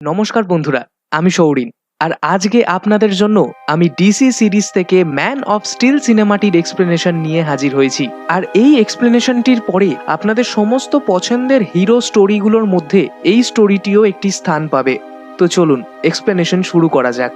নমস্কার বন্ধুরা, আমি সৌরিন। আর আজকে আপনাদের জন্য আমি ডিসি সিরিজ থেকে ম্যান অফ স্টিল সিনেমাটির এক্সপ্লেনেশন নিয়ে হাজির হয়েছি। আর এই এক্সপ্লেনেশনটির পরে আপনাদের সমস্ত পছন্দের হিরো স্টোরিগুলোর মধ্যে এই স্টোরিটিও একটি স্থান পাবে। তো চলুন এক্সপ্লেনেশন শুরু করা যাক।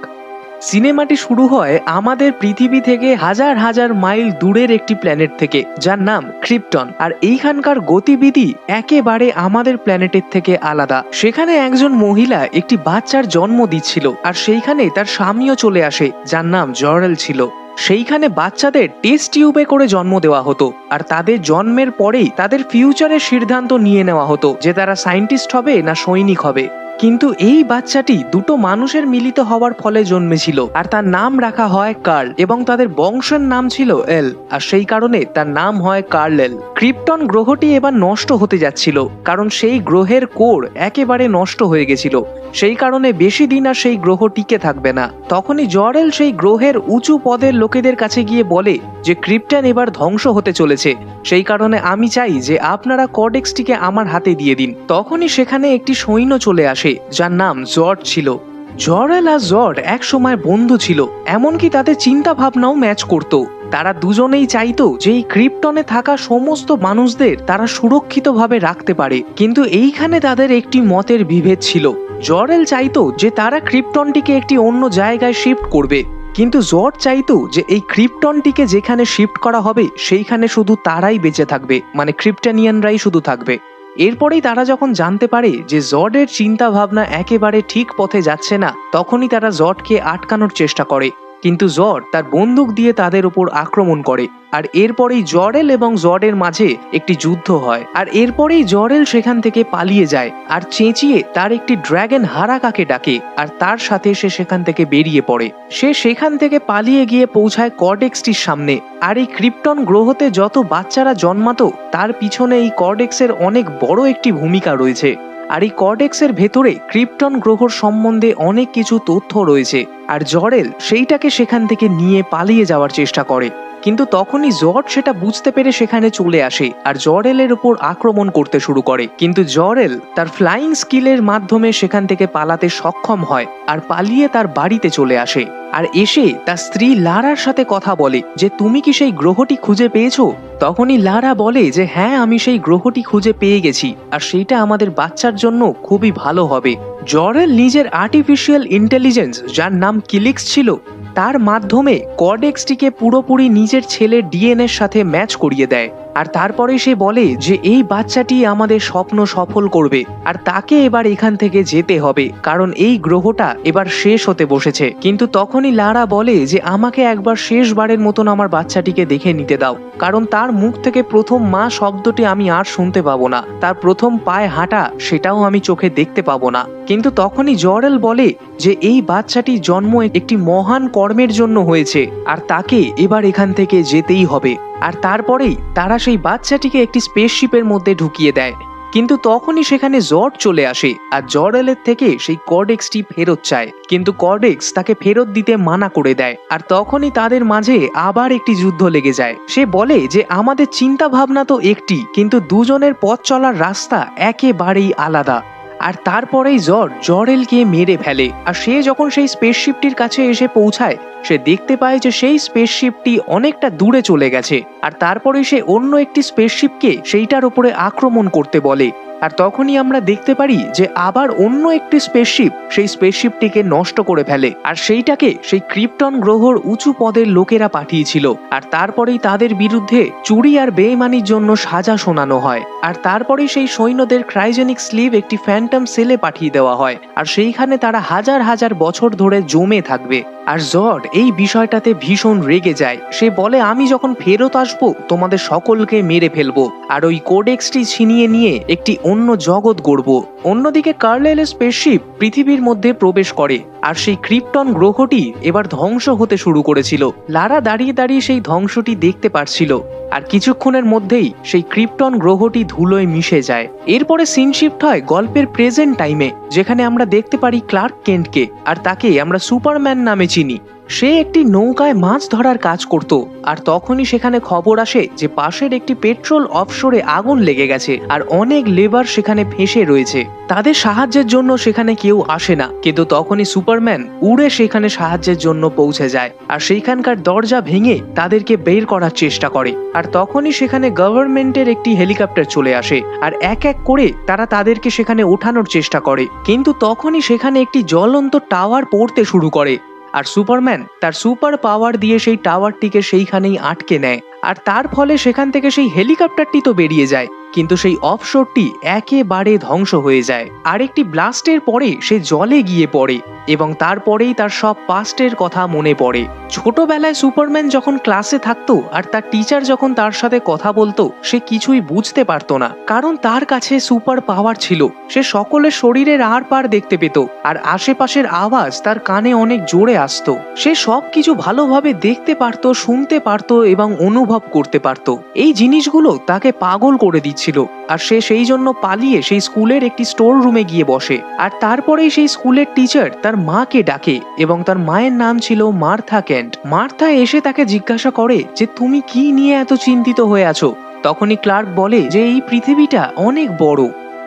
সিনেমাটি শুরু হয় আমাদের পৃথিবী থেকে হাজার হাজার মাইল দূরের একটি প্ল্যানেট থেকে, যার নাম ক্রিপ্টন। আর এইখানকার গতিবিধি একেবারে আমাদের প্ল্যানেটের থেকে আলাদা। সেখানে একজন মহিলা একটি বাচ্চার জন্ম দিচ্ছিল, আর সেইখানে তার স্বামীও চলে আসে, যার নাম জরেল ছিল। সেইখানে বাচ্চাদের টেস্ট টিউবে করে জন্ম দেওয়া হতো, আর তাদের জন্মের পরেই তাদের ফিউচারের সিদ্ধান্ত নিয়ে নেওয়া হতো যে তারা সায়েন্টিস্ট হবে না সৈনিক হবে। কিন্তু এই বাচ্চাটি দুটো মানুষের মিলিত হওয়ার ফলে জন্মেছিল, আর তার নাম রাখা হয় কার্ল, এবং তাদের বংশের নাম ছিল এল, আর সেই কারণে তার নাম হয় কার্ল এল। ক্রিপ্টন গ্রহটি এবার নষ্ট হতে যাচ্ছিল, কারণ সেই গ্রহের কোর একেবারে নষ্ট হয়ে গেছিল। সেই কারণে বেশি দিন আর সেই গ্রহ টিকে থাকবে না। তখনই জরেল সেই গ্রহের উঁচু পদের লোকেদের কাছে গিয়ে বলে যে ক্রিপ্টন এবার ধ্বংস হতে চলেছে, সেই কারণে আমি চাই যে আপনারা কডেক্সটিকে আমার হাতে দিয়ে দিন। তখনই সেখানে একটি সৈন্য চলে আসে, যার নাম জর্জ ছিল। জরেল আর জর্জ এক সময় বন্ধু ছিল, এমনকি তাদের চিন্তা ভাবনাও ম্যাচ করত। তারা দুজনেই চাইতো যে এই ক্রিপ্টনে থাকা সমস্ত মানুষদের তারা সুরক্ষিতভাবে রাখতে পারে। কিন্তু এইখানে তাদের একটি মতের বিভেদ ছিল। জরেল চাইতো যে তারা ক্রিপ্টনটিকে একটি অন্য জায়গায় শিফট করবে, কিন্তু জর্জ চাইতো যে এই ক্রিপ্টনটিকে যেখানে শিফট করা হবে সেইখানে শুধু তারাই বেঁচে থাকবে, মানে ক্রিপ্টানিয়ানরাই শুধু থাকবে। এরপরেই তারা যখন জানতে পারে যে জর্ডের চিন্তা ভাবনা একেবারে ঠিক পথে যাচ্ছে না, তখনই তারা জর্ডকে আটকানোর চেষ্টা করে। কিন্তু জর্ড তার বন্দুক দিয়ে তাদের উপর আক্রমণ করে, আর এরপরেই জরেল এবং জর্ডের মাঝে একটি যুদ্ধ হয়। আর এরপরেই জরেল সেখান থেকে পালিয়ে যায়, আর চেঁচিয়ে তার একটি ড্র্যাগন হারাকাকে ডাকে, আর তার সাথে সে সেখান থেকে বেরিয়ে পড়ে। সে সেখান থেকে পালিয়ে গিয়ে পৌঁছায় কর্ডেক্সটির সামনে। আর এই ক্রিপ্টন গ্রহতে যত বাচ্চারা জন্মাতো তার পিছনে এই কর্ডেক্সের অনেক বড় একটি ভূমিকা রয়েছে। আর এই কর্ডেক্সের ভেতরে ক্রিপ্টন গ্রহর সম্বন্ধে অনেক কিছু তথ্য রয়েছে। আর জরেল সেইটাকে সেখান থেকে নিয়ে পালিয়ে যাওয়ার চেষ্টা করে, কিন্তু তখনই জর্জ সেটা বুঝতে পেরে সেখানে চলে আসে আর জরেলের উপর আক্রমণ করতে শুরু করে। কিন্তু জরেল তার ফ্লাইং স্কিলের মাধ্যমে সেখান থেকে পালাতে সক্ষম হয়, আর পালিয়ে তার বাড়িতে চলে আসে। আর এসে তার স্ত্রী লারার সাথে কথা বলে যে তুমি কি সেই গ্রহটি খুঁজে পেয়েছো? তখনই লারা বলে যে হ্যাঁ, আমি সেই গ্রহটি খুঁজে পেয়ে গেছি, আর সেইটা আমাদের বাচ্চার জন্য খুবই ভালো হবে। জরেল নিজের আর্টিফিশিয়াল ইন্টেলিজেন্স, যার নাম কিলিক্স ছিল, তার মাধ্যমে কর্ডেক্সটিকে পুরোপুরি নিজের ছেলের ডিএনএর সাথে ম্যাচ করিয়ে দেয়। আর তারপরে সে বলে যে এই বাচ্চাটি আমাদের স্বপ্ন সফল করবে, আর তাকে এবার এখান থেকে যেতে হবে, কারণ এই গ্রহটা এবার শেষ হতে বসেছে। কিন্তু তখনই লারা বলে যে আমাকে একবার শেষবারের মতন আমার বাচ্চাটিকে দেখে নিতে দাও, কারণ তার মুখ থেকে প্রথম মা শব্দটি আমি আর শুনতে পাবো না, তার প্রথম পায়ে হাঁটা সেটাও আমি চোখে দেখতে পাবো না। কিন্তু তখনই জরেল বলে যে এই বাচ্চাটি জন্ম একটি মহান কর্মের জন্য হয়েছে, আর তাকে এবার এখান থেকে যেতেই হবে। আর তারপরেই তারা সেই বাচ্চাটিকে একটি স্পেসশিপের মধ্যে ঢুকিয়ে দেয়। কিন্তু তখনই সেখানে জর্জ চলে আসে, আর জরেলের থেকে সেই কর্ডেক্সটি ফেরত চায়, কিন্তু কর্ডেক্স তাকে ফেরত দিতে মানা করে দেয়। আর তখনই তাদের মাঝে আবার একটি যুদ্ধ লেগে যায়। সে বলে যে আমাদের চিন্তা ভাবনা তো একটি, কিন্তু দুজনের পথ চলার রাস্তা একেবারেই আলাদা। আর তারপরেই জরেলকে মেরে ফেলে। আর সে যখন সেই স্পেসশিপটির কাছে এসে পৌঁছায়, সে দেখতে পায় যে সেই স্পেসশিপটি অনেকটা দূরে চলে গেছে। আর তারপরে সে অন্য একটি স্পেসশিপকে সেইটার উপরে আক্রমণ করতে বলে। আর তখনই আমরা দেখতে পারি যে আবার অন্য একটি স্পেসশিপ সেই স্পেসশিপটিকে নষ্ট করে ফেলে, আর সেইটাকে সেই ক্রিপ্টন গ্রহর উঁচু পদের লোকেরা পাঠিয়েছিল। আর তারপরেই তাদের বিরুদ্ধে চুরি আর বেইমানির জন্য সাজা শোনানো হয়। আর তারপরেই সেই সৈন্যদের ক্রায়োজেনিক স্লিভ একটি ফ্যান্টম সেলে পাঠিয়ে দেওয়া হয়, আর সেইখানে তারা হাজার হাজার বছর ধরে জমে থাকবে। আর জর্জ এই বিষয়টাতে ভীষণ রেগে যায়। সে বলে আমি যখন ফেরত আসবো তোমাদের সকলকে মেরে ফেলবো, আর ওই কোডেক্সটি ছিনিয়ে নিয়ে একটি অন্য জগৎ গড়ব। অন্যদিকে কার্লেলের স্পেসশিপ পৃথিবীর মধ্যে প্রবেশ করে, আর সেই ক্রিপ্টন গ্রহটি এবার ধ্বংস হতে শুরু করেছিল। লারা দাঁড়িয়ে দাঁড়িয়ে সেই ধ্বংসটি দেখতে পারছিল, আর কিছুক্ষণের মধ্যেই সেই ক্রিপ্টন গ্রহটি ধুলোয় মিশে যায়। এরপরে সিন শিফট হয় গল্পের প্রেজেন্ট টাইমে, যেখানে আমরা দেখতে পারি ক্লার্ক কেন্টকে, আর তাকে আমরা সুপারম্যান নামে চিনি। চিনি। সে একটি নৌকায় মাছ ধরার কাজ করত, আর তখনই সেখানে খবর আসে যে পাশের একটি পেট্রোল অফশোরে আগুন লেগে গেছে আর অনেক লেবার সেখানে ফেঁসে রয়েছে। তাদের সাহায্যের জন্য সেখানে কেউ আসে না, কিন্তু তখনই সুপারম্যান উড়ে সেখানে সাহায্যের জন্য পৌঁছে যায় আর সেইখানকার দরজা ভেঙে তাদেরকে বের করার চেষ্টা করে। আর তখনই সেখানে গভর্নমেন্টের একটি হেলিকপ্টার চলে আসে আর এক এক করে তারা তাদেরকে সেখানে ওঠানোর চেষ্টা করে, কিন্তু তখনই সেখানে একটি জ্বলন্ত টাওয়ার পড়তে শুরু করে আর সুপারম্যান তার সুপার পাওয়ার দিয়ে সেই টাওয়ারটিকে সেইখানেই আটকে নেয়। আর তার ফলে সেখান থেকে সেই হেলিকপ্টারটি তো বেরিয়ে যায়, কিন্তু সেই অফশোরটি একেবারে ধ্বংস হয়ে যায়। আরেকটি ব্লাস্টের পরে সে জলে গিয়ে পড়ে এবং তারপরেই তার সব পাস্টের কথা মনে পড়ে। ছোটবেলায় সুপারম্যান যখন ক্লাসে থাকতো আর তার টিচার যখন তার সাথে কথা বলতো, সে কিছুই বুঝতে পারতো না, কারণ তার কাছে সুপার পাওয়ার ছিল। সে সকলের শরীরের আর পার দেখতে পেত আর আশেপাশের আওয়াজ তার কানে অনেক জোরে আসতো। সে সবকিছু ভালোভাবে দেখতে পারতো, শুনতে পারতো এবং অনুভব করতে পারতো। এই জিনিসগুলো তাকে পাগল করে দিচ্ছিল আর সে সেই জন্য পালিয়ে সেই স্কুলের একটি স্টোর রুমে গিয়ে বসে। আর তারপরেই সেই স্কুলের টিচার তার মাকে ডাকে এবং তার মায়ের নাম ছিল মার্থা কেন্ট। মার্থা এসে তাকে জিজ্ঞাসা করে যে তুমি কি নিয়ে এত চিন্তিত হয়ে আছো। তখনই ক্লার্ক বলে যে এই পৃথিবীটা অনেক বড়।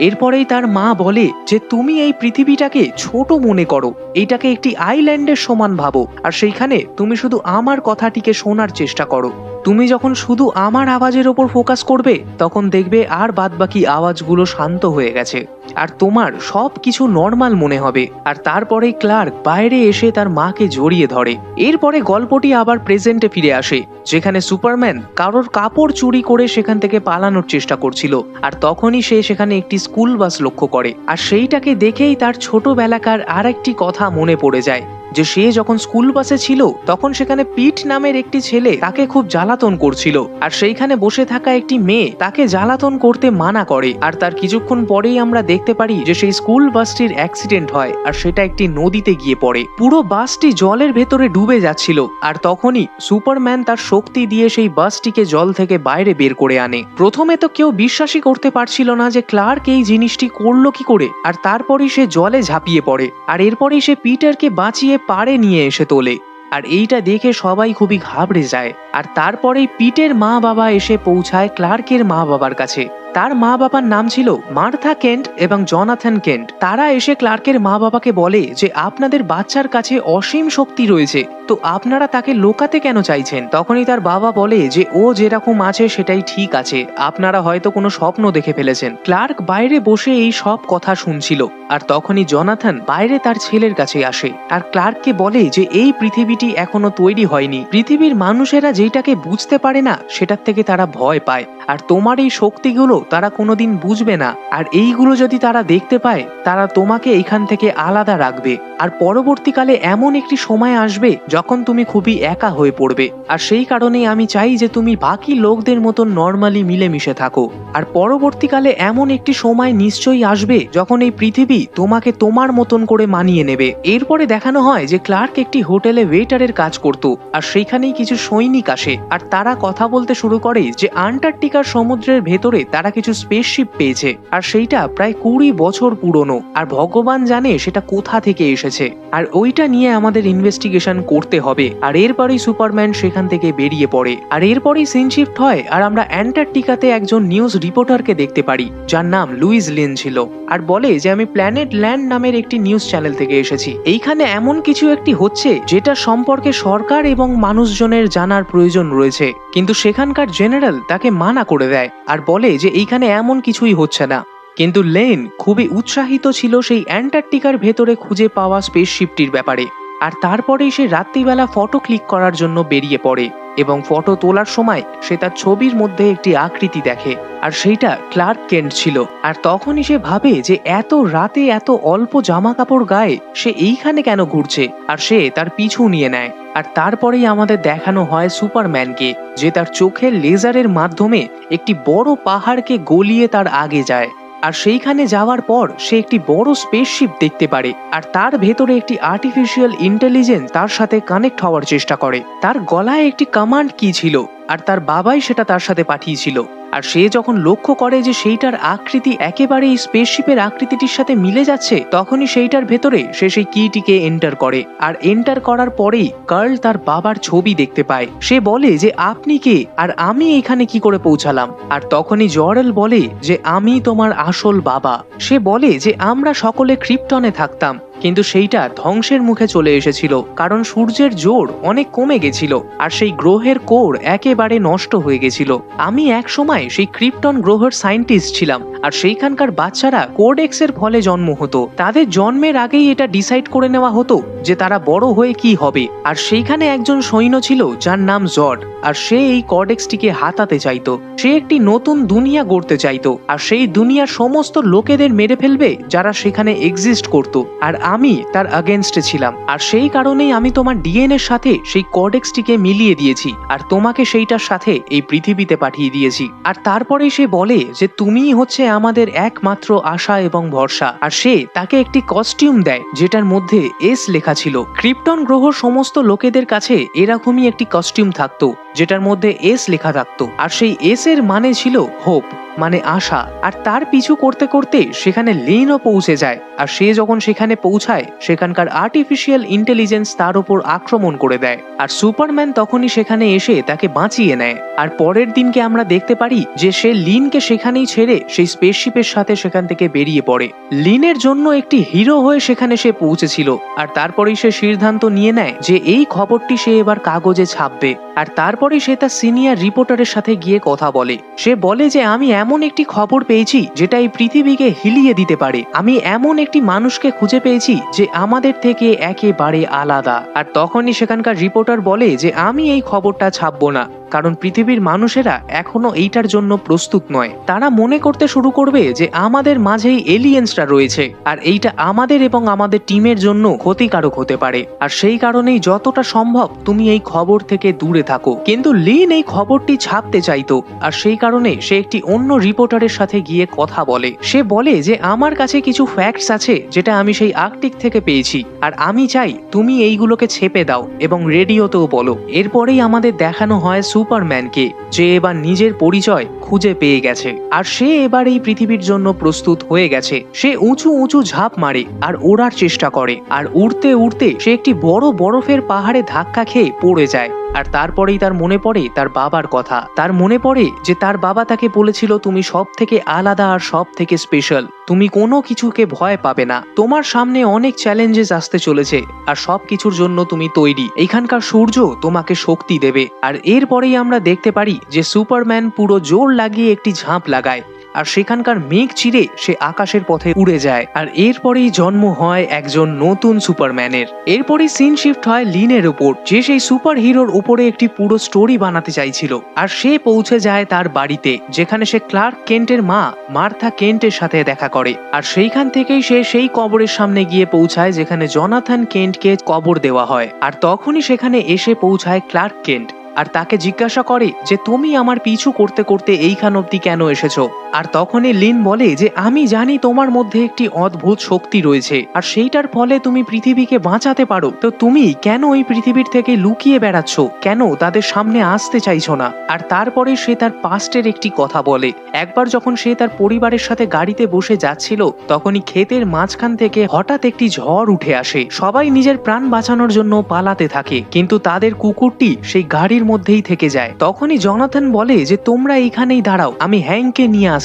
এরপরেই তার মা বলে যে তুমি এই পৃথিবীটাকে ছোট মনে করো, এইটাকে একটি আইল্যান্ডের সমান ভাবো আর সেইখানে তুমি শুধু আমার কথাটিকে শোনার চেষ্টা করো। তুমি যখন শুধু আমার আওয়াজের ওপর ফোকাস করবে তখন দেখবে আর বাদবাকি আওয়াজগুলো শান্ত হয়ে গেছে আর তোমার সব কিছু নর্মাল মনে হবে। আর তারপরে ক্লার্ক বাইরে এসে তার মাকে জড়িয়ে ধরে। এরপরে গল্পটি আবার প্রেজেন্টে ফিরে আসে, যেখানে সুপারম্যান কারোর কাপড় চুরি করে সেখান থেকে পালানোর চেষ্টা করছিল। আর তখনই সে সেখানে একটি স্কুল বাস লক্ষ্য করে আর সেইটাকে দেখেই তার ছোটবেলাকার আর একটি কথা মনে পড়ে যায় যে সে যখন স্কুল বাসে ছিল তখন সেখানে পিট নামের একটি ছেলে তাকে খুব জ্বালাতন করছিল আর সেইখানে বসে থাকা একটি মেয়ে তাকে জ্বালাতন করতে মানা করে। আর তার কিছুক্ষণ পরেই আমরা দেখতে পারি যে সেই স্কুল বাসটির অ্যাক্সিডেন্ট হয় আর সেটা একটি নদীতে গিয়ে পড়ে। পুরো বাসটি জলের ভেতরে ডুবে যাচ্ছিল আর তখনই সুপারম্যান তার শক্তি দিয়ে সেই বাসটিকে জল থেকে বাইরে বের করে আনে। প্রথমে তো কেউ বিশ্বাসই করতে পারছিল না যে ক্লার্ক এই জিনিসটি করলো কি করে। আর তারপরেই সে জলে ঝাঁপিয়ে পড়ে আর এরপরেই সে পিটারকে বাঁচিয়ে পাড়ে নিয়ে এসে তোলে। আর এইটা দেখে সবাই খুবই ঘাবড়ে যায়। আর তারপরেই পিটের মা বাবা এসে পৌঁছায় ক্লার্কের মা বাবার কাছে। তার মা বাবার নাম ছিল মার্থা কেন্ট এবং জনাথন কেন্ট। তারা এসে ক্লার্কের মা বাবাকে বলে যে আপনাদের বাচ্চার কাছে অসীম শক্তি রয়েছে, তো আপনারা তাকে লোকাতে কেন চাইছেন। তখনই তার বাবা বলে যে ও যেরকম আছে সেটাই ঠিক আছে, আপনারা হয়তো কোনো স্বপ্ন দেখে ফেলেছেন। ক্লার্ক বাইরে বসে এই সব কথা শুনছিল আর তখনই জনাথন বাইরে তার ছেলের কাছে আসে আর ক্লার্ককে বলে যে এই পৃথিবীটি এখনো তৈরি হয়নি, পৃথিবীর মানুষেরা যেটাকে বুঝতে পারে না সেটার থেকে তারা ভয় পায়, আর তোমার এই শক্তিগুলো তারা কোনোদিন বুঝবে না, আর এইগুলো যদি তারা দেখতে পায় তারা তোমাকে এখান থেকে আলাদা রাখবে। আর পরবর্তীকালে এমন একটি সময় আসবে যখন তুমি খুবই একা হয়ে পড়বে, আর সেই কারণেই আমি চাই যে তুমি বাকি লোকদের মতন নর্মালি মিলেমিশে থাকো। আর পরবর্তীকালে এমন একটি সময় নিশ্চয়ই আসবে যখন এই পৃথিবী তোমাকে তোমার মতন করে মানিয়ে নেবে। এরপরে দেখানো হয় যে ক্লার্ক একটি হোটেলে ওয়েটারের কাজ করত আর সেইখানেই কিছু সৈনিক আসে আর তারা কথা বলতে শুরু করে যে আন্টার্কটিকার সমুদ্রের ভেতরে তারা কিছু স্পেসশিপ পেয়েছে আর সেইটা প্রায় 20 বছর পুরনো, আর ভগবান জানে সেটা কোথা থেকে এসেছে, আর ওইটা নিয়ে আমাদের ইনভেস্টিগেশন করতে হবে। আর এরপরেই সুপারম্যান সেখান থেকে বেরিয়ে পড়ে আর এরপরেই সিন শিফট হয় আর আমরা অ্যান্টার্কটিকাতে একজন নিউজ রিপোর্টারকে দেখতে পারি যার নাম লুইস লিন ছিল, আর বলে যে আমি প্ল্যানেট ল্যান্ড নামের একটি নিউজ চ্যানেল থেকে এসেছি। এইখানে এমন কিছু একটি হচ্ছে যেটা সম্পর্কে সরকার এবং মানুষজনের জানার প্রয়োজন রয়েছে, কিন্তু সেখানকার জেনারেল তাকে মানা করে দেয় আর বলে যে এইখানে এমন কিছুই হচ্ছে না। কিন্তু লেন খুবই উৎসাহিত ছিল সেই অ্যান্টার্কটিকার ভেতরে খুঁজে পাওয়া স্পেসশিপটির ব্যাপারে, আর তারপরেই সে রাত্রিবেলা ফটো ক্লিক করার জন্য বেরিয়ে পড়ে এবং ফটো তোলার সময় সে তার ছবির মধ্যে একটি আকৃতি দেখে আর সেইটা ক্লার্ক কেন্ট ছিল। আর তখনই সে ভাবে যে এত রাতে এত অল্প জামা কাপড় গায়ে সে এইখানে কেন ঘুরছে, আর সে তার পিছু নিয়ে নেয়। আর তারপরেই আমাদের দেখানো হয় সুপারম্যানকে, যে তার চোখের লেজারের মাধ্যমে একটি বড় পাহাড়কে গলিয়ে তার আগে যায়, আর সেইখানে যাওয়ার পর সে একটি বড় স্পেসশিপ দেখতে পারে আর তার ভেতরে একটি আর্টিফিশিয়াল ইন্টেলিজেন্স তার সাথে কানেক্ট হওয়ার চেষ্টা করে। তার গলায় একটি কমান্ড কি ছিল আর তার বাবাই সেটা তার সাথে পাঠিয়েছিল। আর সে যখন লক্ষ্য করে যে সেইটার আকৃতি একেবারে এই স্পেসশিপের আকৃতিটির সাথে মিলে যাচ্ছে, তখনই সেইটার ভেতরে সে সেই কিটিকে এন্টার করে। আর এন্টার করার পরেই কার্ল তার বাবার ছবি দেখতে পায়। সে বলে যে আপনি কে, আর আমি এখানে কি করে পৌঁছালাম? আর তখনই জরেল বলে যে আমি তোমার আসল বাবা। সে বলে যে আমরা সকলে ক্রিপ্টনে থাকতাম, কিন্তু সেইটা ধ্বংসের মুখে চলে এসেছিল, কারণ সূর্যের জোর অনেক কমে গেছিল আর সেই গ্রহের কোর একেবারে নষ্ট হয়ে গেছিল। আমি এক সময় সেই ক্রিপ্টন গ্রহের সায়েন্টিস্ট ছিলাম, আর সেইখানকার বাচ্চারা কোডেক্সের ফলে জন্ম হতো। তাদের জন্মের আগেই এটা ডিসাইড করে নেওয়া হতো যে তারা বড় হয়ে কি হবে। আর সেইখানে একজন সৈন্য ছিল যার নাম জড, আর সে এই কডেক্সটিকে হাতাতে চাইতো। সে একটি নতুন দুনিয়া গড়তে চাইতো, আর সেই দুনিয়ার সমস্ত লোকেদের মেরে ফেলবে যারা সেখানে এক্সিস্ট করতো। আর আমি তার আগেনস্টে ছিলাম, আর সেই কারণেই আমি তোমার ডিএনএ এর সাথে সেই কডেক্সটিকে মিলিয়ে দিয়েছি, আর তোমাকে সেইটার সাথে এই পৃথিবীতে পাঠিয়ে দিয়েছি। আর তারপরে সে বলে যে তুমিই হচ্ছে আমাদের একমাত্র আশা এবং ভরসা। আর সে তাকে একটি কস্টিউম দেয় যেটার মধ্যে এস লেখা ছিল। ক্রিপ্টন গ্রহ সমস্ত লোকেদের কাছে এরকমই একটি কস্টিউম থাকতো যেটার মধ্যে এস লেখা থাকতো, আর সেই এস এর মানে ছিল হোপ, মানে আশা। আর তার পিছু করতে করতে সেখানে লিনও পৌঁছে যায়। আর সে যখন সেখানে পৌঁছায়, সেখানকার আর্টিফিশিয়াল ইন্টেলিজেন্স তার উপর আক্রমণ করে দেয়, আর সুপারম্যান তখনই সেখানে এসে তাকে বাঁচিয়ে নেয়। আর পরের দিনকে আমরা দেখতে পারি যে সে লিনকে সেখানেই ছেড়ে সেই স্পেসশিপের সাথে সেখান থেকে বেরিয়ে পড়ে। লিনের জন্য একটি হিরো হয়ে সেখানে সে পৌঁছেছিল, আর তারপরেই সে সিদ্ধান্ত নিয়ে নেয় যে এই খবরটি সে এবার কাগজে ছাপবে। আর তারপরে সে তার সিনিয়র রিপোর্টারের সাথে গিয়ে কথা বলে। সে বলে যে আমি এমন একটি খবর পেয়েছি যেটা এই পৃথিবীকে হিলিয়ে দিতে পারে। আমি এমন একটি মানুষকে খুঁজে পেয়েছি যে আমাদের থেকে একেবারে আলাদা। আর তখনই সেখানকার রিপোর্টার বলে যে আমি এই খবরটা ছাপবো না, কারণ পৃথিবীর মানুষেরা এখনো এইটার জন্য প্রস্তুত নয়। তারা মনে করতে শুরু করবে যে আমাদের মাঝেই এলিয়েন্সরা রয়েছে, আর এইটা আমাদের এবং আমাদের টিমের জন্য ক্ষতিকারক হতে পারে। আর সেই কারণেই যতটা সম্ভব তুমি এই খবর থেকে দূরে থাকো। কিন্তু লিন এই খবরটি ছাপতে চাইতো, আর সেই কারণে সে একটি অন্য রিপোর্টারের সাথে গিয়ে কথা বলে। সে বলে যে আমার কাছে কিছু ফ্যাক্টস আছে যেটা আমি সেই আর্কটিক থেকে পেয়েছি, আর আমি চাই তুমি এইগুলোকে ছেপে দাও এবং রেডিওতেও বলো। এরপরেই আমাদের দেখানো হয় সুপারম্যানকে, যে এবার নিজের পরিচয় খুঁজে পেয়ে গেছে, আর সে এবার এই পৃথিবীর জন্য প্রস্তুত হয়ে গেছে। সে উঁচু উঁচু ঝাঁপ মারে আর ওড়ার চেষ্টা করে, আর উড়তে উড়তে সে একটি বড় বরফের পাহাড়ে ধাক্কা খেয়ে পড়ে যায়। আর তারপরেই তার মনে পড়ে তার বাবার কথা। তার মনে পড়ে যে তার বাবা তাকে বলেছিল তুমি সব থেকে আলাদা আর সব থেকে স্পেশাল, তুমি কোনো কিছুকে ভয় পাবে না, তোমার সামনে অনেক চ্যালেঞ্জেস আসতে চলেছে, আর সবকিছুর জন্য তুমি তৈরি, এখানকার সূর্য তোমাকে শক্তি দেবে। আর এরপরেই আমরা দেখতে পারি যে সুপারম্যান পুরো জোর লাগিয়ে একটি ঝাঁপ লাগায়, আর সেখানকার মেঘ চিরে সে আকাশের পথে উড়ে যায়। আর এরপরেই জন্ম হয় একজন নতুন সুপারম্যানের। এরপরেই সিন শিফট হয় লিনের উপর, যে সেই সুপার হিরোর উপরে একটি পুরো স্টোরি বানাতে চাইছিল। আর সে পৌঁছে যায় তার বাড়িতে, যেখানে সে ক্লার্ক কেন্টের মা মার্থা কেন্টের সাথে দেখা করে। আর সেইখান থেকেই সে সেই কবরের সামনে গিয়ে পৌঁছায় যেখানে জনাথন কেন্টকে কবর দেওয়া হয়। আর তখনই সেখানে এসে পৌঁছায় ক্লার্ক কেন্ট, আর তাকে জিজ্ঞাসা করে যে তুমি আমার পিছু করতে করতে এইখান অব্দি কেন এসেছো। আর তখনই লিন বলে যে আমি জানি তোমার মধ্যে একটি অদ্ভুত শক্তি রয়েছে, আর সেইটার ফলে তুমি পৃথিবীকে বাঁচাতে পারো, তো তুমি কেন ওই পৃথিবীর থেকে লুকিয়ে বেড়াচ্ছ, কেন তাদের সামনে আসতে চাইছো না। আর তারপরে সে তার পাস্টের একটি কথা বলে। একবার যখন সে তার পরিবারের সাথে গাড়িতে বসে যাচ্ছিল, তখনই ক্ষেতের মাঝখান থেকে হঠাৎ একটি ঝড় উঠে আসে। সবাই নিজের প্রাণ বাঁচানোর জন্য পালাতে থাকে, কিন্তু তাদের কুকুরটি সেই গাড়ির মধ্যেই থেকে যায়। তখনই জনাথন বলে যে তোমরা এইখানেই দাঁড়াও, আমি হ্যাংকে নিয়ে আসছি।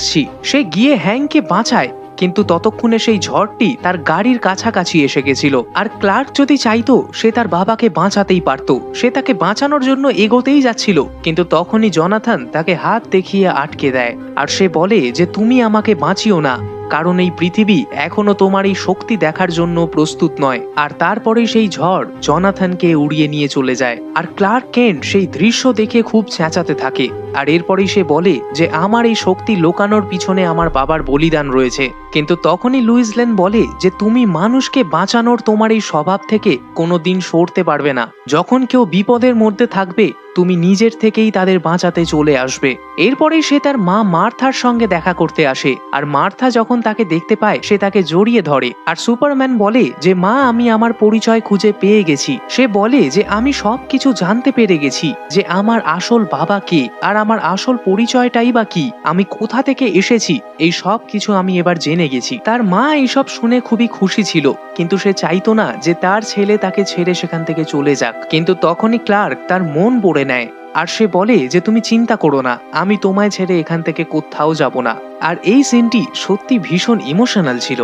সে গিয়ে হ্যাংকে বাঁচায়, কিন্তু ততক্ষণে সেই ঝড়টি তার গাড়ির কাছাকাছি এসে গেছিল। আর ক্লার্ক যদি চাইতো সে তার বাবাকে বাঁচাতেই পারতো, সে তাকে বাঁচানোর জন্য এগোতেই যাচ্ছিল, কিন্তু তখনই জনাথন তাকে হাত দেখিয়ে আটকে দেয়। আর সে বলে যে তুমি আমাকে বাঁচিও না, কারণ এই পৃথিবী এখনো তোমার এই শক্তি দেখার জন্য প্রস্তুত নয়। আর তারপরে সেই ঝড় জনাথনকে উড়িয়ে নিয়ে চলে যায়। আর ক্লার্ক কেন্ট সেই দৃশ্য দেখে খুব চেঁচাতে থাকে। আর এরপরেই সে বলে যে আমার এই শক্তি লোকানোর পিছনে আমার বাবার বলিদান রয়েছে। কিন্তু তখনই লুইস লেন বলে যে তুমি মানুষকে বাঁচানোর তোমার এই স্বভাব থেকে কোনোদিন সরতে পারবে না। যখন কেউ বিপদের মধ্যে থাকবে তুমি নিজের থেকেই তাদের বাঁচাতে চলে আসবে। এরপরেই সে তার মা মার্থার সঙ্গে দেখা করতে আসে, আর মার্থা যখন তাকে দেখতে পায় সে তাকে জড়িয়ে ধরে। আর সুপারম্যান বলে যে মা, আমি আমার পরিচয় খুঁজে পেয়ে গেছি। সে বলে যে আমি সবকিছু জানতে পেরে গেছি, যে আমার আসল বাবা কে আর আমার আসল পরিচয়টাই বা কি, আমি কোথা থেকে এসেছি, এই সব কিছু আমি এবার জেনে গেছি। তার মা এইসব শুনে খুবই খুশি ছিল, কিন্তু সে চাইতো না যে তার ছেলে তাকে ছেড়ে সেখান থেকে চলে যাক। কিন্তু তখনই ক্লার্ক তার মন পড়ে নেয়, আর সে বলে যে তুমি চিন্তা করো না, আমি তোমায় ছেড়ে এখান থেকে কোথাও যাব না। আর এই সিনটি সত্যি ভীষণ ইমোশনাল ছিল।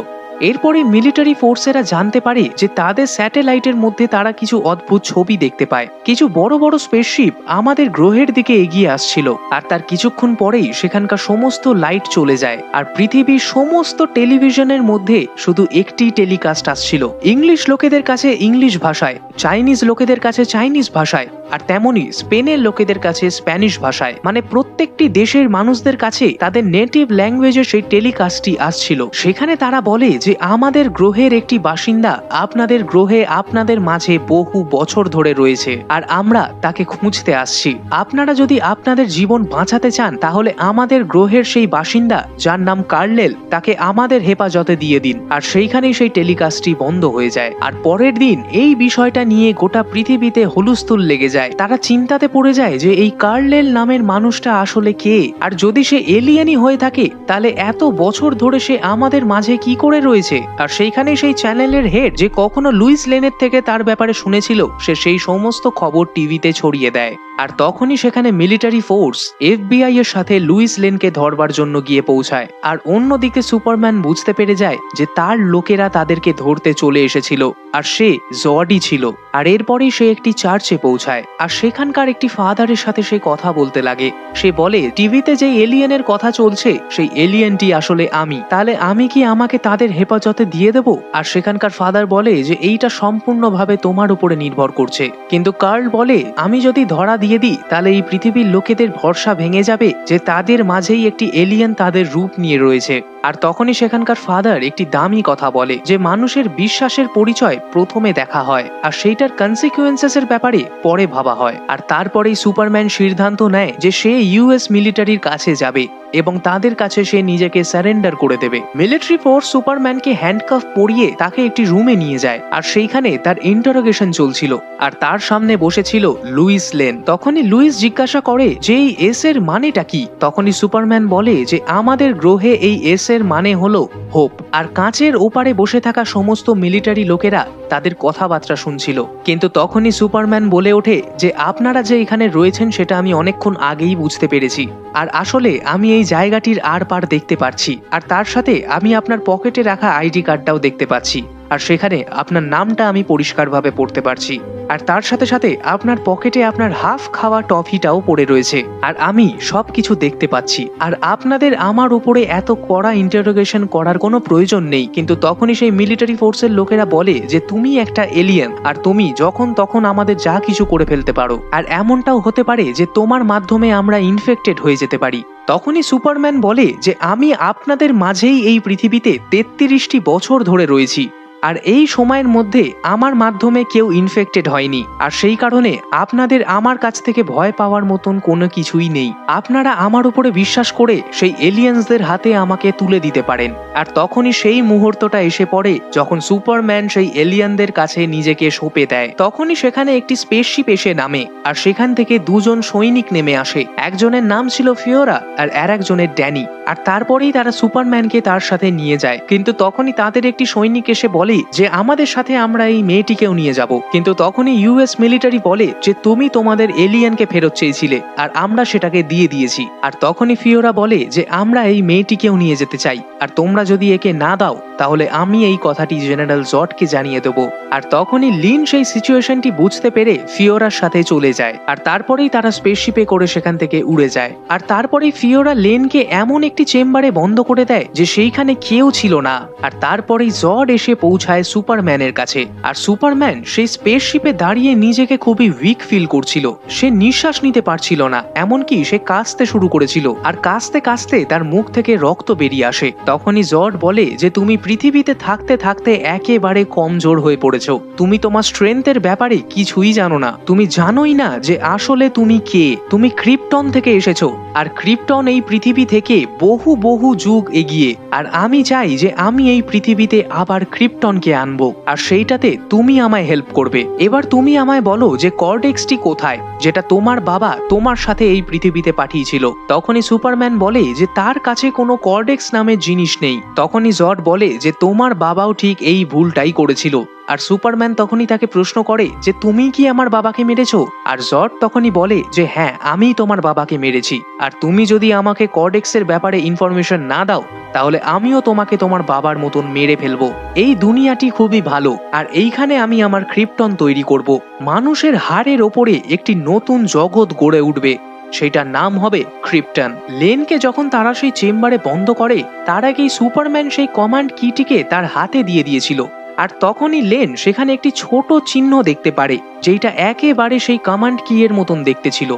এরপরে মিলিটারি ফোর্সেরা জানতে পারে যে তাদের স্যাটেলাইটের মধ্যে তারা কিছু অদ্ভুত ছবি দেখতে পায়। কিছু বড় বড় স্পেসশিপ আমাদের গ্রহের দিকে এগিয়ে আসছিল, আর তার কিছুক্ষণ পরেই সেখানকার সমস্ত লাইট চলে যায়, আর পৃথিবীর সমস্ত টেলিভিশনের মধ্যে শুধু একটি টেলিকাস্ট আসছিল, ইংলিশ লোকেদের কাছে ইংলিশ ভাষায়, চাইনিজ লোকেদের কাছে চাইনিজ ভাষায়, আর তেমনি স্পেনের লোকেদের কাছে স্প্যানিশ ভাষায়। মানে প্রত্যেকটি দেশের মানুষদের কাছে তাদের নেটিভ ল্যাঙ্গুয়েজে সেই টেলিকাস্টটি আসছিল। সেখানে তারা বলে যে আমাদের গ্রহের একটি বাসিন্দা আপনাদের গ্রহে আপনাদের মাঝে বহু বছর ধরে রয়েছে, আর আমরা তাকে খুঁজতে আসছি। আপনারা যদি আপনাদের জীবন বাঁচাতে চান তাহলে আমাদের গ্রহের সেই বাসিন্দা যার নাম কার্লেল, তাকে আমাদের হেফাজতে দিয়ে দিন। আর সেইখানেই সেই টেলিকাস্টটি বন্ধ হয়ে যায়। আর পরের দিন এই বিষয়টা নিয়ে গোটা পৃথিবীতে হুলস্থুল লেগে যায়। তারা চিন্তাতে পড়ে যায় যে এই কার্লেল নামের মানুষটা আসলে কে, আর যদি সে এলিয়েনই হয়ে থাকে তাহলে এত বছর ধরে সে আমাদের মাঝে কি করে রয়েছে। আর সেইখানে সেই চ্যানেলের হেড, যে কখনো লুইস লেনের থেকে তার ব্যাপারে শুনেছিল, সে সেই সমস্ত খবর টিভিতে ছড়িয়ে দেয়। আর তখনই সেখানে মিলিটারি ফোর্স FBI এর সাথে লুইস লেনকে ধরবার জন্য গিয়ে পৌঁছায়। আর অন্যদিকে সুপারম্যান বুঝতে পেরে যায় যে তার লোকেরা তাদেরকে ধরতে চলে এসেছিল, আর সে জডই ছিল। আর এরপরেই সে একটি চার্চে পৌঁছায়, আর সেখানকার একটি ফাদারের সাথে সে কথা বলতে লাগে। সে বলে টিভিতে যে এলিয়েনের কথা চলছে সেই এলিয়েনটি আসলে আমি, তাহলে আমি কি আমাকে তাদের হেফাজতে দিয়ে দেব? আর সেখানকার ফাদার বলে যে এইটা সম্পূর্ণভাবে তোমার উপরে নির্ভর করছে। কিন্তু কার্ল বলে আমি যদি ধরা দিয়ে দিই তাহলে এই পৃথিবীর লোকেদের ভরসা ভেঙে যাবে যে তাদের মাঝেই একটি এলিয়েন তাদের রূপ নিয়ে রয়েছে। আর তখনই সেখানকার ফাদার একটি দামি কথা বলে যে মানুষের বিশ্বাসের পরিচয় প্রথমে দেখা হয়, আর সেইটার কনসিকুয়েন্সেস এর ব্যাপারে পরে ভাবা হয়। আর তারপরেই সুপারম্যান সিদ্ধান্ত নেয় যে সে US মিলিটারির কাছে যাবে এবং তাদের কাছে সে নিজেকে সারেন্ডার করে দেবে। মিলিটারি ফোর্স সুপারম্যানকে হ্যান্ডকাফ পরিয়ে তাকে একটি রুমে নিয়ে যায়, আর সেইখানে তার ইন্টারোগেশন চলছিল, আর তার সামনে বসেছিল লুইস লেন। তখনই লুইস জিজ্ঞাসা করে যে এই এস এর মানেটা কি। তখনই সুপারম্যান বলে যে আমাদের গ্রহে এই এস এর মানে হলো হোপ। আর কাঁচের ওপারে বসে থাকা সমস্ত মিলিটারি লোকেরা তাদের কথাবার্তা শুনছিল। কিন্তু তখনই সুপারম্যান বলে ওঠে যে আপনারা যে এখানে রয়েছেন সেটা আমি অনেকক্ষণ আগেই বুঝতে পেরেছি, আর আসলে আমি এই জায়গাটির আর পার দেখতে পাচ্ছি, আর তার সাথে আমি আপনার পকেটে রাখা ID কার্ডটাও দেখতে পাচ্ছি, আর সেখানে আপনার নামটা আমি পরিষ্কারভাবে পড়তে পারছি, আর তার সাথে সাথে আপনার পকেটে আপনার হাফ খাওয়া টফিটাও পড়ে রয়েছে, আর আমি সবকিছু দেখতে পাচ্ছি। আর আপনাদের আমার উপরে এত কড়া ইন্টারোগেশন করার কোনো প্রয়োজন নেই। কিন্তু তখনই সেই মিলিটারি ফোর্সের লোকেরা বলে যে তুমি একটা এলিয়েন, আর তুমি যখন তখন আমাদের যা কিছু করে ফেলতে পারো, আর এমনটাও হতে পারে যে তোমার মাধ্যমে আমরা ইনফেক্টেড হয়ে যেতে পারি। তখনই সুপারম্যান বলে যে আমি আপনাদের মাঝেই এই পৃথিবীতে 33টি বছর ধরে রয়েছি, আর এই সময়ের মধ্যে আমার মাধ্যমে কেউ ইনফেক্টেড হয়নি, আর সেই কারণে আপনাদের আমার কাছ থেকে ভয় পাওয়ার মতন কোনো কিছুই নেই। আপনারা আমার উপরে বিশ্বাস করে সেই এলিয়েন্সদের হাতে আমাকে তুলে দিতে পারেন। আর তখনই সেই মুহূর্তটা এসে পড়ে যখন সুপারম্যান সেই এলিয়েনদের কাছে নিজেকে সঁপে দেয়। তখনই সেখানে একটি স্পেসশিপ এসে নামে, আর সেখান থেকে দুজন সৈনিক নেমে আসে। একজনের নাম ছিল ফিওরা আর একজনের ড্যানি। আর তারপরেই তারা সুপারম্যানকে তার সাথে নিয়ে যায়। কিন্তু তখনই তাদের একটি সৈনিক এসে বলে যে আমাদের সাথে আমরা এই মেয়েটিকেও নিয়ে যাব। কিন্তু তখনই US মিলিটারি বলে যে তুমি তোমাদের এলিয়েনকে ফেরত চেয়েছিলে আর আমরা সেটাকে দিয়ে দিয়েছি। আর তখনই ফিওরা বলে যে আমরা এই মেয়েটিকেও নিয়ে যেতে চাই, আর তোমরা যদি একে না দাও তাহলে আমি এই কথাটি জেনারেল জডকে জানিয়ে দেবো। আর তখনই লিন সেই সিচুয়েশনটি বুঝতে পেরে ফিওরার সাথে চলে যায়, আর তারপরেই তারা স্পেসশিপে করে সেখান থেকে উড়ে যায়। আর তারপরেই ফিওরা লেনকে এমন একটি চেম্বারে বন্ধ করে দেয় যে সেইখানে কেউ ছিল না। আর তারপরেই জড এসে পৌঁছে পৌঁছায় সুপারম্যানের কাছে। আর সুপারম্যান সেই স্পেসশিপে দাঁড়িয়ে নিজেকে খুবই উইক ফিল করছিল। সে নিঃশ্বাস নিতে পারছিল না, এমনকি সে কাশতে শুরু করেছিল, আর কাশতে কাশতে তার মুখ থেকে রক্ত বেরিয়ে আসে। তখনই জর্ড বলে যে তুমি পৃথিবীতে থাকতে থাকতে একেবারে কমজোর হয়ে পড়েছ। তুমি তোমার স্ট্রেংথের ব্যাপারে কিছুই জানো না। তুমি জানোই না যে আসলে তুমি কে। তুমি ক্রিপ্টন থেকে এসেছো, আর ক্রিপ্টন এই পৃথিবী থেকে বহু বহু যুগ এগিয়ে। আর আমি চাই যে আমি এই পৃথিবীতে আবার ক্রিপ্টনকে আনবো, আর সেইটাতে তুমি আমায় হেল্প করবে। এবার তুমি আমায় বলো যে কর্ডেক্সটি কোথায়, যেটা তোমার বাবা তোমার সাথে এই পৃথিবীতে পাঠিয়েছিল। তখনই সুপারম্যান বলে যে তার কাছে কোনো কর্ডেক্স নামের জিনিস নেই। তখনই জর্ড বলে যে তোমার বাবাও ঠিক এই ভুলটাই করেছিল। আর সুপারম্যান তখনই তাকে প্রশ্ন করে যে তুমি কি আমার বাবাকে মেরেছো? আর জর্ড তখনই বলে যে হ্যাঁ, আমি তোমার বাবাকে মেরেছি, আর তুমি যদি আমাকে কর্ডেক্সের ব্যাপারে ইনফরমেশন না দাও তাহলে আমিও তোমাকে তোমার বাবার মতন মেরে ফেলবো। এই দুনিয়াটি খুবই ভালো, আর এইখানে আমি আমার ক্রিপ্টন তৈরি করব। মানুষের হাড়ের ওপরে একটি নতুন জগৎ গড়ে উঠবে, সেটার নাম হবে ক্রিপ্টন। লেনকে যখন তারা সেই চেম্বারে বন্ধ করে তার আগেই সুপারম্যান সেই কমান্ড কিটিকে তার হাতে দিয়ে দিয়েছিল। আর তখনই লেন সেখানে একটি ছোট চিহ্ন দেখতে পারে, যেটা একেবারে সেই কমান্ড কি এর মতন দেখতে ছিল।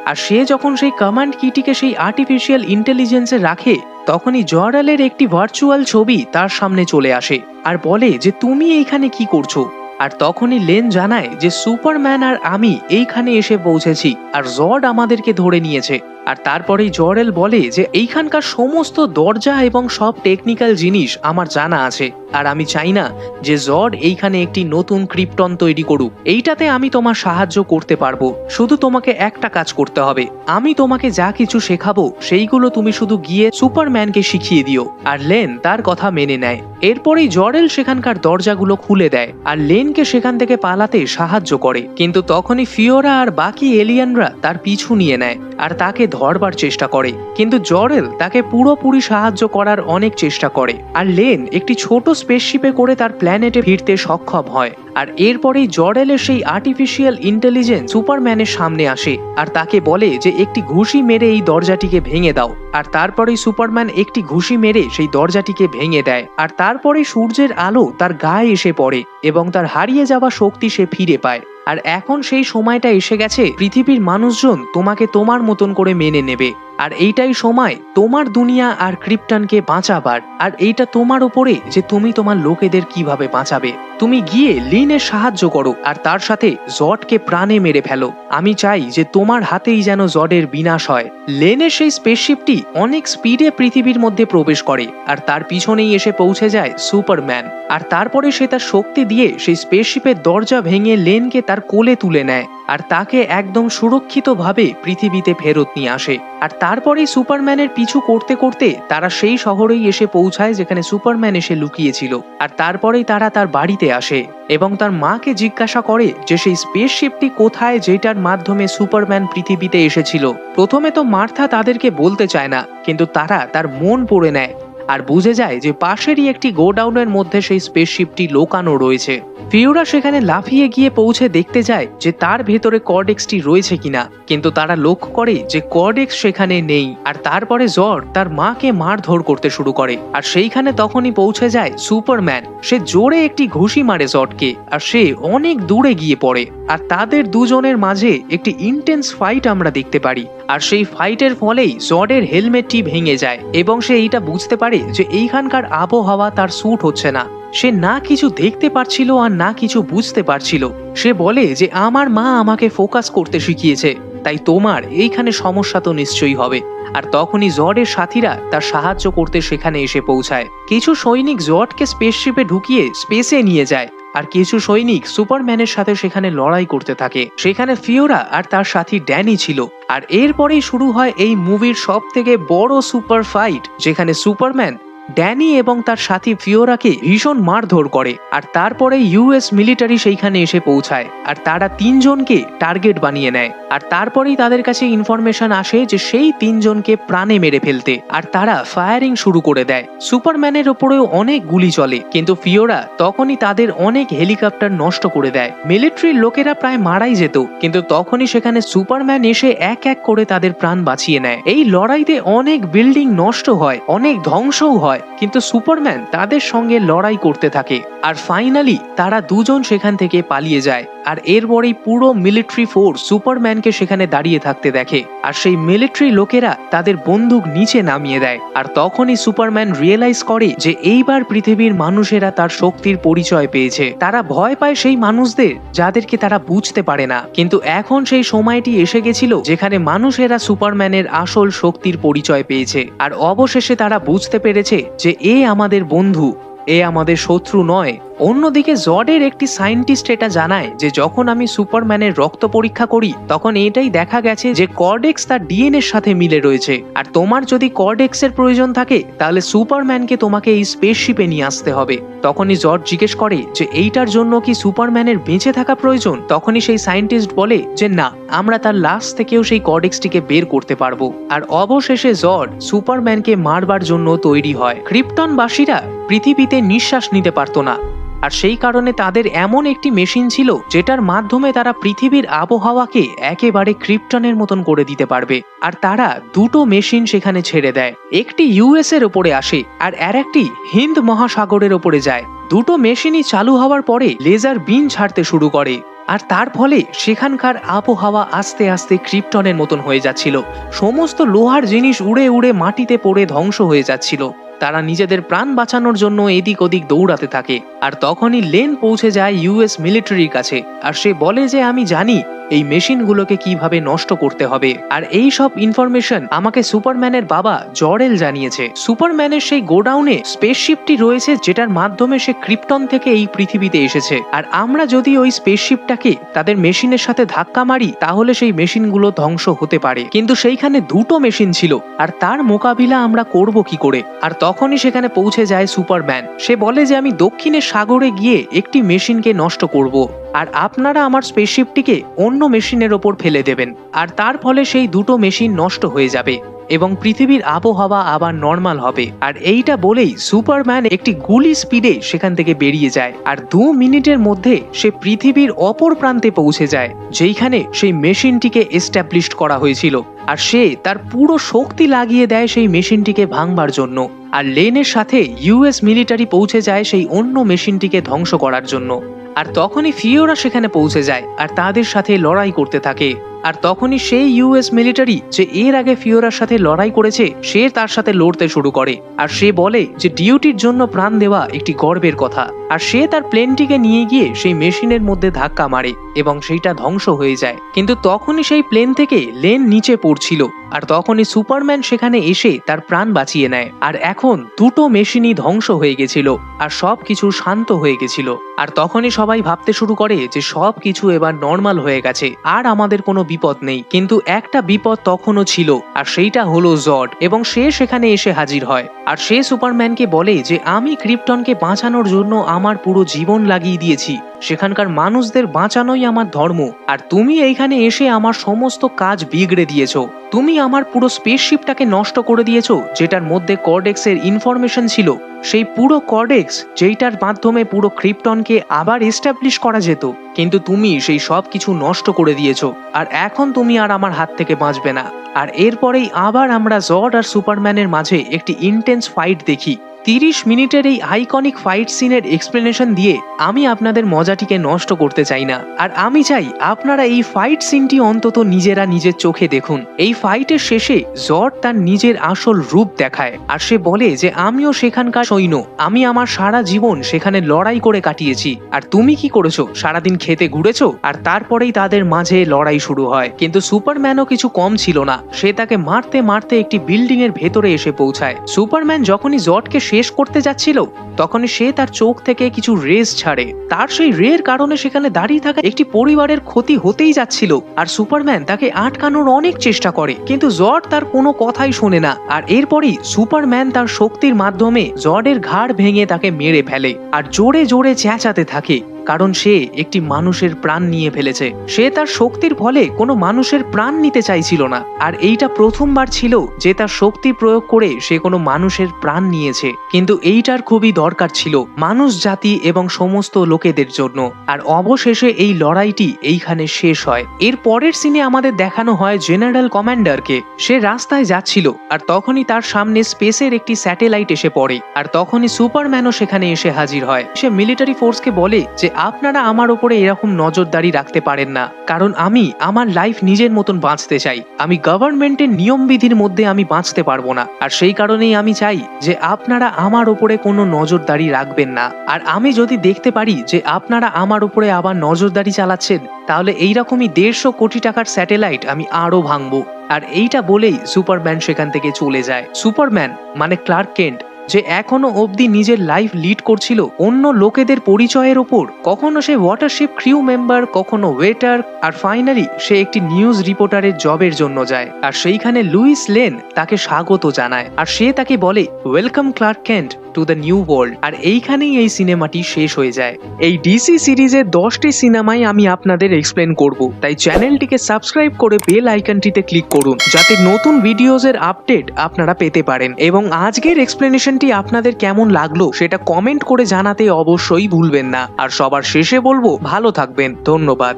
আর সে যখন সেই কমান্ড কিটিকে সেই আর্টিফিশিয়াল ইন্টেলিজেন্সে রাখে তখনই জর্ডালের একটি ভার্চুয়াল ছবি তার সামনে চলে আসে আর বলে যে তুমি এইখানে কি করছো। আর তখনই লেন জানায় যে সুপারম্যান আর আমি এইখানে এসে পৌঁছেছি, আর জর্ড আমাদেরকে ধরে নিয়েছে। আর তারপরেই জর্ডেল বলে যে এইখানকার সমস্ত দরজা এবং সব টেকনিক্যাল জিনিস আমার জানা আছে, আর আমি চাই না যে জর্ড এইখানে একটি নতুন ক্রিপ্টন তৈরি করুক। এইটাতে আমি তোমার সাহায্য করতে পারবো, শুধু তোমাকে একটা কাজ করতে হবে। আমি তোমাকে যা কিছু শেখাবো সেইগুলো তুমি শুধু গিয়ে সুপারম্যানকে শিখিয়ে দিও। আর লেন তার কথা মেনে নেয়। এরপরেই জর্ডেল সেখানকার দরজাগুলো খুলে দেয় আর লেনকে সেখান থেকে পালাতে সাহায্য করে। কিন্তু তখনই ফিওরা আর বাকি এলিয়ানরা তার পিছু নিয়ে নেয় আর তাকে ধরবার চেষ্টা করে, কিন্তু জর্ডেল তাকে পুরোপুরি সাহায্য করার অনেক চেষ্টা করে। আর লেন একটি ছোট স্পেসশিপে করে তার প্ল্যানেটে ফিরতে সক্ষম হয়। আর এরপরেই জর্ডেলের সেই আর্টিফিশিয়াল ইন্টেলিজেন্স সুপারম্যানের সামনে আসে আর তাকে বলে যে একটি ঘুষি মেরে এই দরজাটিকে ভেঙে দাও। আর তারপরেই সুপারম্যান একটি ঘুষি মেরে সেই দরজাটিকে ভেঙে দেয়। আর তারপরে সূর্যের আলো তার গায়ে এসে পড়ে এবং তার হারিয়ে যাওয়া শক্তি সে ফিরে পায়। আর এখন সেই সময়টা এসে গেছে, পৃথিবীর মানুষজন তোমাকে তোমার মতন করে মেনে নেবে। আর এইটাই সময় তোমার দুনিয়া আর ক্রিপ্টনকে বাঁচাবার। আর এইটা তোমার উপরে যে তুমি তোমার লোকেদের কিভাবে বাঁচাবে। তুমি গিয়ে লিনের সাহায্য করো আর তার সাথে জর্ডকে প্রাণে মেরে ফেলো। আমি চাই যে তোমার হাতেই যেন জর্ডের বিনাশ হয়। লেনের সেই স্পেসশিপটি অনেক স্পিডে পৃথিবীর মধ্যে প্রবেশ করে আর তার পিছনেই এসে পৌঁছে যায় সুপারম্যান। আর তারপরে সে তার শক্তি দিয়ে সেই স্পেসশিপের দরজা ভেঙে লেনকে তার কোলে তুলে নেয় আর তাকে একদম সুরক্ষিতভাবে পৃথিবীতে ফেরত নিয়ে আসে। আর তারপরেই সুপারম্যানের পিছু করতে করতে তারা সেই শহরেই এসে পৌঁছায় যেখানে সুপারম্যান এসে লুকিয়েছিল। আর তারপরেই তারা তার বাড়িতে আসে এবং তার মাকে জিজ্ঞাসা করে যে সেই স্পেসশিপটি কোথায় যেটার মাধ্যমে সুপারম্যান পৃথিবীতে এসেছিল। প্রথমে তো মার্থা তাদেরকে বলতে চায় না, কিন্তু তারা তার মন পড়ে নেয় আর বুঝে যায় যে পাশেরই একটি গোডাউনের মধ্যে সেই স্পেসশিপটি লোকানো রয়েছে। ফিওরা সেখানে লাফিয়ে গিয়ে পৌঁছে দেখতে যায় যে তার ভেতরে কর্ডেক্সটি রয়েছে কিনা, কিন্তু তারা লক্ষ্য করে যে কর্ডেক্স সেখানে নেই। আর তারপরে জর্ড তার মাকে মারধর করতে শুরু করে আর সেইখানে তখনই পৌঁছে যায় সুপারম্যান। সে জোরে একটি ঘুষি মারে জর্ডকে আর সে অনেক দূরে গিয়ে পড়ে। আর তাদের দুজনের মাঝে একটি ইন্টেন্স ফাইট আমরা দেখতে পারি। আর সেই ফাইটের ফলেই জর্ডের হেলমেটটি ভেঙে যায় এবং সে এইটা বুঝতে পারে যে এইখানকার আবহাওয়া তার স্যুট হচ্ছে না। সে না কিছু দেখতে পারছিল আর না কিছু বুঝতে পারছিল। সে বলে যে আমার মা আমাকে ফোকাস করতে শিখিয়েছে, তাই তোমার এইখানে সমস্যা তো নিশ্চয়ই হবে। আর তখনই জর্ডের সাথীরা তার সাহায্য করতে সেখানে এসে পৌঁছায়। কিছু সৈনিক জর্ডকে স্পেসশিপে ঢুকিয়ে স্পেসে নিয়ে যায় আর কিছু সৈনিক সুপারম্যানের সাথে সেখানে লড়াই করতে থাকে। সেখানে ফিওরা আর তার সাথী ড্যানি ছিল। আর এরপরেই শুরু হয় এই মুভির সব থেকে বড় সুপার ফাইট, যেখানে সুপারম্যান ড্যানি এবং তার সাথী ফিওরাকে ভীষণ মারধর করে। আর তারপরে ইউএস মিলিটারি সেইখানে এসে পৌঁছায় আর তারা তিনজনকে টার্গেট বানিয়ে নেয়। আর তারপরেই তাদের কাছে ইনফরমেশন আসে যে সেই তিনজনকে প্রাণে মেরে ফেলতে। আর তারা ফায়ারিং শুরু করে দেয়। সুপারম্যানের ওপরেও অনেক গুলি চলে, কিন্তু ফিওরা তখনই তাদের অনেক হেলিকপ্টার নষ্ট করে দেয়। মিলিটারির লোকেরা প্রায় মারাই যেত, কিন্তু তখনই সেখানে সুপারম্যান এসে এক এক করে তাদের প্রাণ বাঁচিয়ে নেয়। এই লড়াইতে অনেক বিল্ডিং নষ্ট হয়, অনেক ধ্বংসও হয়। হয়, কিন্তু সুপারম্যান তাদের সঙ্গে লড়াই করতে থাকে আর ফাইনালি তারা দুজন সেখান থেকে পালিয়ে যায়। আর এরপরেই পুরো মিলিটারি ফোর্স সুপারম্যানকে সেখানে দাঁড়িয়ে থাকতে দেখে আর সেই মিলিটারি লোকেরা তাদের বন্দুক নিচে নামিয়ে দেয়। আর তখনই সুপারম্যান রিয়েলাইজ করে যে এইবার পৃথিবীর মানুষেরা তার শক্তির পরিচয় পেয়েছে। তারা ভয় পায় সেই মানুষদের যাদেরকে তারা বুঝতে পারে না, কিন্তু এখন সেই সময়টি এসে গেছিল যেখানে মানুষেরা সুপারম্যানের আসল শক্তির পরিচয় পেয়েছে আর অবশেষে তারা বুঝতে পেরেছে যে এ আমাদের বন্ধু, এ আমাদের শত্রু নয়। অন্যদিকে জর্ডের একটি সায়েন্টিস্ট এটা জানায় যে যখন আমি সুপারম্যানের রক্ত পরীক্ষা করি তখন এটাই দেখা গেছে যে কর্ডেক্স তার ডিএনএর সাথে মিলে রয়েছে, আর তোমার যদি কর্ডেক্সের প্রয়োজন থাকে তাহলে সুপারম্যানকে তোমাকে এই স্পেসশিপে নিয়ে আসতে হবে। তখনই জর্ড জিজ্ঞেস করে যে এইটার জন্য কি সুপারম্যানের বেঁচে থাকা প্রয়োজন? তখনই সেই সায়েন্টিস্ট বলে যে না, আমরা তার লাশ থেকেও সেই কর্ডেক্সটিকে বের করতে পারবো। আর অবশেষে জর্ড সুপারম্যানকে মারবার জন্য তৈরি হয়। ক্রিপ্টনবাসীরা পৃথিবীতে নিঃশ্বাস নিতে পারতো না, আর সেই কারণে তাদের এমন একটি মেশিন ছিল যেটার মাধ্যমে তারা পৃথিবীর আবহাওয়াকে একেবারে ক্রিপ্টনের মতন করে দিতে পারবে। আর তারা দুটো মেশিন সেখানে ছেড়ে দেয়, একটি ইউএস এর ওপরে আসে আর আরেকটি হিন্দ মহাসাগরের ওপরে যায়। দুটো মেশিনই চালু হওয়ার পরে লেজার বিম ছাড়তে শুরু করে আর তার ফলে সেখানকার আবহাওয়া আস্তে আস্তে ক্রিপ্টনের মতন হয়ে যাচ্ছিল। সমস্ত লোহার জিনিস উড়ে উড়ে মাটিতে পড়ে ধ্বংস হয়ে যাচ্ছিল। তারা নিজেদের প্রাণ বাঁচানোর জন্য এদিক ওদিক দৌড়াতে থাকে। আর তখনই লেন পৌঁছে যায় ইউএস মিলিটারির কাছে আর সে বলে যে আমি জানি এই মেশিনগুলোকে কিভাবে নষ্ট করতে হবে, আর এই সব ইনফরমেশন আমাকে সুপারম্যানের বাবা জর্ডেল জানিয়েছে। সুপারম্যানের সেই গোডাউনে স্পেসশিপটি রয়েছে যেটার মাধ্যমে সে ক্রিপ্টন থেকে এই পৃথিবীতে এসেছে, আর আমরা যদি ওই স্পেসশিপটাকে তাদের মেশিনের সাথে ধাক্কা মারি তাহলে সেই মেশিনগুলো ধ্বংস হতে পারে। কিন্তু সেইখানে দুটো মেশিন ছিল আর তার মোকাবিলা আমরা করব কি করে? আর তখনই সেখানে পৌঁছে যায় সুপারম্যান। সে বলে যে আমি দক্ষিণের সাগরে গিয়ে একটি মেশিনকে নষ্ট করব, আর আপনারা আমার স্পেসশিপটিকে অন্য মেশিনের ওপর ফেলে দেবেন, আর তার ফলে সেই দুটো মেশিন নষ্ট হয়ে যাবে এবং পৃথিবীর আবহাওয়া আবার নর্মাল হবে। আর এইটা বলেই সুপারম্যান একটি গুলি স্পিডে সেখান থেকে বেরিয়ে যায় আর 2 মিনিটের মধ্যে সে পৃথিবীর অপর প্রান্তে পৌঁছে যায় যেইখানে সেই মেশিনটিকে এস্টাবলিশ করা হয়েছিল। আর সে তার পুরো শক্তি লাগিয়ে দেয় সেই মেশিনটিকে ভাঙবার জন্য। আর লেনের সাথে ইউএস মিলিটারি পৌঁছে যায় সেই অন্য মেশিনটিকে ধ্বংস করার জন্য। আর তখনই ফিওরা সেখানে পৌঁছে যায় আর তাদের সাথে লড়াই করতে থাকে। আর তখনই সেই ইউএস মিলিটারি যে এর আগে ফিওরার সাথে লড়াই করেছে সে তার সাথে লড়তে শুরু করে। আর সে বলে যে ডিউটির জন্য প্রাণ দেওয়া একটি গর্বের কথা। আর সে তার প্লেনটিকে নিয়ে গিয়ে সেই মেশিনের মধ্যে ধাক্কা মারে এবং সেইটা ধ্বংস হয়ে যায়। কিন্তু তখনই সেই প্লেন থেকে লেন নিচে পড়ছিল আর তখনই সুপারম্যান সেখানে এসে তার প্রাণ বাঁচিয়ে নেয়। আর এখন দুটো মেশিনই ধ্বংস হয়ে গেছিল আর সবকিছু শান্ত হয়ে গেছিল। আর তখনই সবাই ভাবতে শুরু করে যে সবকিছু এবার নর্মাল হয়ে গেছে, আর আমাদের কোনো বিপদ নেই। কিন্তু একটা বিপদ তখনও ছিল, আর সেইটা হলো জর্ড, এবং সে সেখানে এসে হাজির হয়। আর সে সুপারম্যানকে বলে যে আমি ক্রিপ্টনকে বাঁচানোর জন্য আমার পুরো জীবন লাগিয়ে দিয়েছি, সেখানকার মানুষদের বাঁচানোই আমার ধর্ম, আর তুমি এইখানে এসে আমার সমস্ত কাজ বিগড়ে দিয়েছো। তুমি আমার পুরো স্পেসশিপটাকে নষ্ট করে দিয়েছো যেটার মধ্যে কর্ডেক্সের ইনফরমেশন ছিল, সেই পুরো কর্ডেক্স যেইটার মাধ্যমে পুরো ক্রিপ্টনকে আবার এস্টাবলিশ করা যেত, কিন্তু তুমি সেই সব কিছু নষ্ট করে দিয়েছো। আর এখন তুমি আর আমার হাত থেকে বাঁচবে না। আর এরপরেই আবার আমরা জর্ড আর সুপারম্যানের মাঝে একটি ইন্টেন্স ফাইট দেখি। 30 মিনিটের এই আইকনিক ফাইট সিনের এক্সপ্লেনেশন দিয়ে আমি আপনাদের মজাটিকে নষ্ট করতে চাই না, আর আমি চাই আপনারা এই ফাইট সিনটি অন্তত নিজেরা নিজের চোখে দেখুন। এই ফাইটের শেষে জর্ড তার নিজের আসল রূপ দেখায় আর সে বলে যে আমিও সেখানকার সৈন্য, আমি আমার সারা জীবন সেখানে লড়াই করে কাটিয়েছি, আর তুমি কি করেছো? সারাদিন খেতে ঘুরেছো। আর তারপরেই তাদের মাঝে লড়াই শুরু হয়। কিন্তু সুপারম্যানও কিছু কম ছিল না, সে তাকে মারতে মারতে একটি বিল্ডিং এর ভেতরে এসে পৌঁছায়। সুপারম্যান যখনই জর্ডকে শেষ করতে যাচ্ছিল তখনই সে তার চোখ থেকে কিছু রেস ছাড়ে। তার সেই রের কারণে সেখানে দাঁড়িয়ে থাকা একটি পরিবারের ক্ষতি হতেই যাচ্ছিল, আর সুপারম্যান তাকে আটকানোর অনেক চেষ্টা করে, কিন্তু জর্ড তার কোনো কথাই শোনে না। আর এরপরই সুপারম্যান তার শক্তির মাধ্যমে জর্ডের ঘাড় ভেঙে তাকে মেরে ফেলে আর জোরে জোরে চেঁচাতে থাকে, কারণ সে একটি মানুষের প্রাণ নিয়ে ফেলেছে। সে তার শক্তির ফলে কোনো মানুষের প্রাণ নিতে চাইছিল না, আর এইটা প্রথমবার ছিল যে তার শক্তি প্রয়োগ করে সে কোনো মানুষের প্রাণ নিয়েছে। কিন্তু এইটার খুবই দরকার ছিল মানুষ জাতি এবং সমস্ত লোকেদের জন্য। আর অবশেষে এই লড়াইটি এইখানে শেষ হয়। এর পরের সিনে আমাদের দেখানো হয় জেনারেল কমান্ডারকে। সে রাস্তায় যাচ্ছিল আর তখনই তার সামনে স্পেসের একটি স্যাটেলাইট এসে পড়ে, আর তখনই সুপারম্যানও সেখানে এসে হাজির হয়। সে মিলিটারি ফোর্সকে বলে যে আপনারা আমার উপরে এরকম নজরদারি রাখতে পারেন না, কারণ আমি আমার লাইফ নিজের মতন বাঁচতে চাই। আমি গভর্নমেন্টের নিয়মবিধির মধ্যে আমি বাঁচতে পারবো না, আর সেই কারণেই আমি চাই যে আপনারা আমার উপরে কোনো নজরদারি রাখবেন না। আর আমি যদি দেখতে পারি যে আপনারা আমার উপরে আবার নজরদারি চালাচ্ছেন, তাহলে এইরকমই 150 কোটি টাকার স্যাটেলাইট আমি আরো ভাঙবো। আর এইটা বলেই সুপারম্যান সেখান থেকে চলে যায়। সুপারম্যান মানে ক্লার্ক কেন্ট, যে এখনো অবধি নিজের লাইফ লিড করছিল অন্য লোকেদের পরিচয়ের ওপর। কখনো সে ওয়াটারশিপ ক্রিউ মেম্বার, কখনো ওয়েটার, আর ফাইনালি সে একটি নিউজ রিপোর্টারের জবের জন্য যায়। আর সেইখানে লুইস লেন তাকে স্বাগত জানায়, আর সে তাকে বলে welcome Clark Kent to the new world. আর এইখানেই এই সিনেমাটি শেষ হয়ে যায়। এই ডিসি সিরিজের 10টি সিনেমাই আমি আপনাদের এক্সপ্লেন করব, তাই চ্যানেলটিকে সাবস্ক্রাইব করে বেল আইকনটিতে ক্লিক করুন যাতে নতুন ভিডিওজের আপডেট আপনারা পেতে পারেন। এবং আজকের এক্সপ্লেনেশনটি আপনাদের কেমন লাগলো সেটা কমেন্ট করে জানাতে অবশ্যই ভুলবেন না। আর সবার শেষে বলবো ভালো থাকবেন। ধন্যবাদ।